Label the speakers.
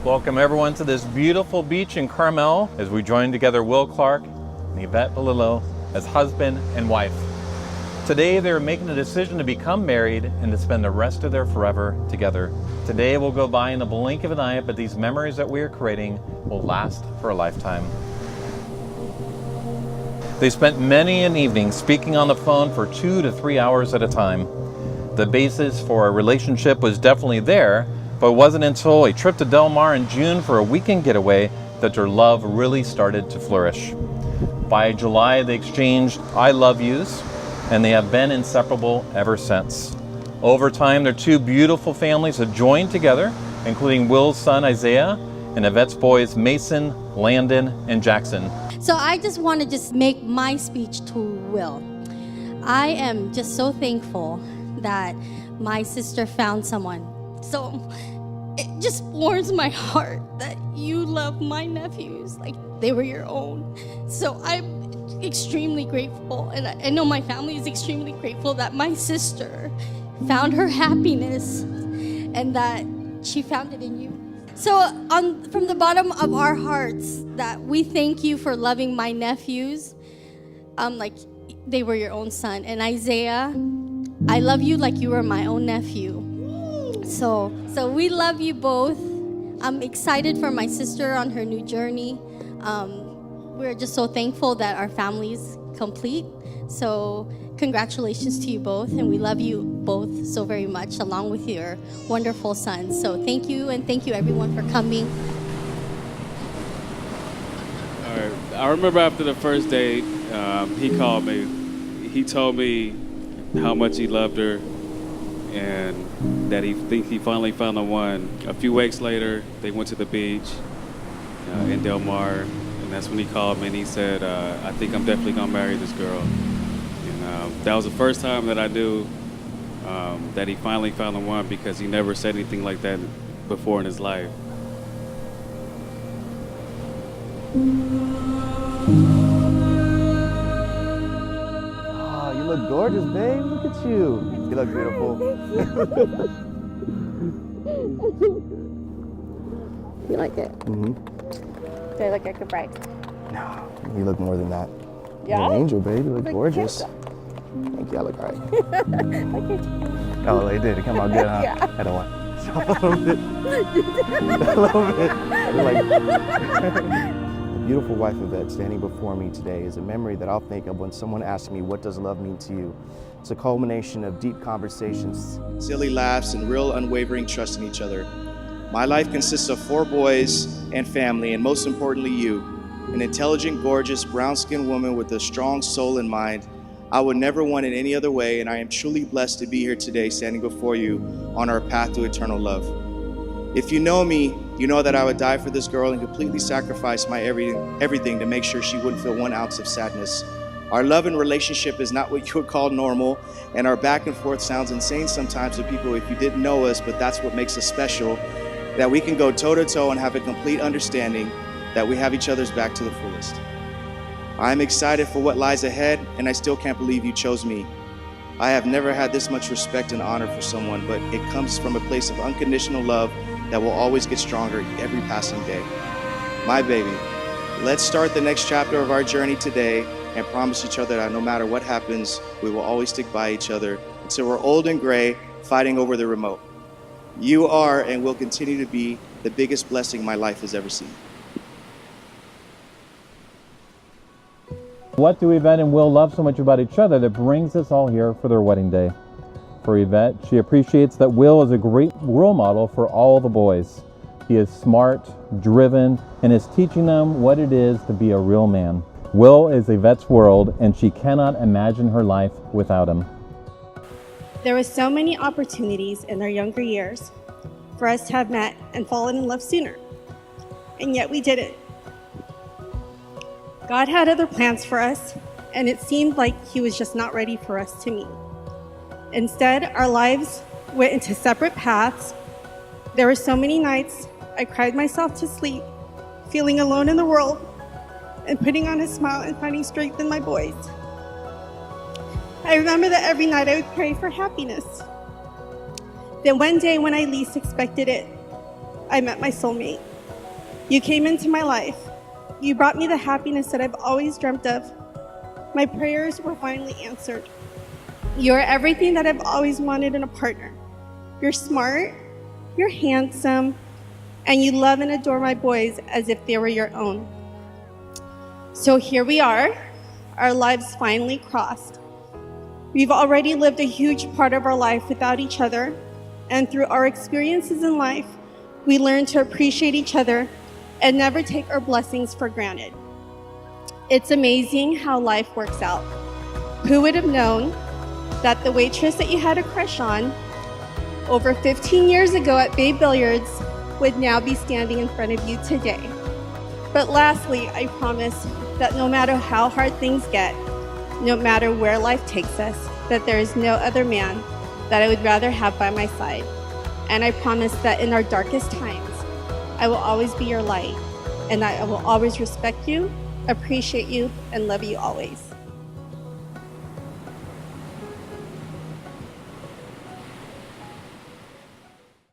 Speaker 1: Welcome everyone to this beautiful beach in Carmel as we join together Will Clark and Yvette Belillo as husband and wife. Today they're making a decision to become married and to spend the rest of their forever together. Today will go by in the blink of an eye, but these memories that we are creating will last for a lifetime. They spent many an evening speaking on the phone for 2 to 3 hours at a time. The basis for a relationship was definitely there, but it wasn't until a trip to Del Mar in June for a weekend getaway that their love really started to flourish. By July, they exchanged I love yous, and they have been inseparable ever since. Over time, their two beautiful families have joined together, including Will's son Isaiah and Yvette's boys Mason, Landon, and Jackson.
Speaker 2: So I just want to make my speech to Will. I am just so thankful that my sister found someone. So it just warms my heart that you love my nephews like they were your own. So I'm extremely grateful, and I know my family is extremely grateful that my sister found her happiness and that she found it in you. So from the bottom of our hearts, that we thank you for loving my nephews like they were your own son. And Isaiah, I love you like you were my own nephew. So we love you both. I'm excited for my sister on her new journey. We're just so thankful that our family's complete. So congratulations to you both, and we love you both so very much, along with your wonderful sons. So thank you, and thank you everyone for coming.
Speaker 3: All right. I remember after the first date, he called me. He told me how much he loved her and that he thinks he finally found the one. A few weeks later, they went to the beach in Del Mar, and that's when he called me and he said, I think I'm definitely gonna marry this girl. And that was the first time that I knew that he finally found the one, because he never said anything like that before in his life.
Speaker 4: Oh, you look gorgeous, babe. Look at you. You look beautiful.
Speaker 5: You like it?
Speaker 4: Mm-hmm.
Speaker 5: Do I look like a bride?
Speaker 4: No, you look more than that.
Speaker 5: Yeah?
Speaker 4: You're an angel, babe. You look gorgeous.
Speaker 5: Cute.
Speaker 4: Thank you. I look all right.
Speaker 5: Like it.
Speaker 4: Oh, they did. It come out good, huh?
Speaker 5: Yeah.
Speaker 4: I don't want. A little bit. A little bit. The beautiful wife Yvette standing before me today is a memory that I'll think of when someone asks me, what does love mean to you? It's a culmination of deep conversations,
Speaker 6: silly laughs, and real unwavering trust in each other. My life consists of 4 boys and family, and most importantly, you, an intelligent, gorgeous, brown-skinned woman with a strong soul and mind. I would never want it any other way, and I am truly blessed to be here today standing before you on our path to eternal love. If you know me, you know that I would die for this girl and completely sacrifice my everything to make sure she wouldn't feel 1 ounce of sadness. Our love and relationship is not what you would call normal, and our back and forth sounds insane sometimes to people if you didn't know us, but that's what makes us special, that we can go toe-to-toe and have a complete understanding that we have each other's back to the fullest. I'm excited for what lies ahead, and I still can't believe you chose me. I have never had this much respect and honor for someone, but it comes from a place of unconditional love that will always get stronger every passing day. My baby, let's start the next chapter of our journey today and promise each other that no matter what happens, we will always stick by each other until we're old and gray, fighting over the remote. You are and will continue to be the biggest blessing my life has ever seen.
Speaker 1: What do Yvette and Will love so much about each other that brings us all here for their wedding day? For Yvette, she appreciates that Will is a great role model for all the boys. He is smart, driven, and is teaching them what it is to be a real man. Will is Yvette's world, and she cannot imagine her life without him.
Speaker 7: There were so many opportunities in our younger years for us to have met and fallen in love sooner, and yet we didn't. God had other plans for us, and it seemed like He was just not ready for us to meet. Instead, our lives went into separate paths. There were so many nights I cried myself to sleep, feeling alone in the world, and putting on a smile and finding strength in my boys. I remember that every night I would pray for happiness. Then one day when I least expected it, I met my soulmate. You came into my life. You brought me the happiness that I've always dreamt of. My prayers were finally answered. You are everything that I've always wanted in a partner. You're smart, you're handsome, and you love and adore my boys as if they were your own. So here we are, our lives finally crossed. We've already lived a huge part of our life without each other, and through our experiences in life, we learned to appreciate each other and never take our blessings for granted. It's amazing how life works out. Who would have known that the waitress that you had a crush on over 15 years ago at Bay Billiards would now be standing in front of you today? But lastly, I promise that no matter how hard things get, no matter where life takes us, that there is no other man that I would rather have by my side. And I promise that in our darkest times, I will always be your light, and I will always respect you, appreciate you, and love you always.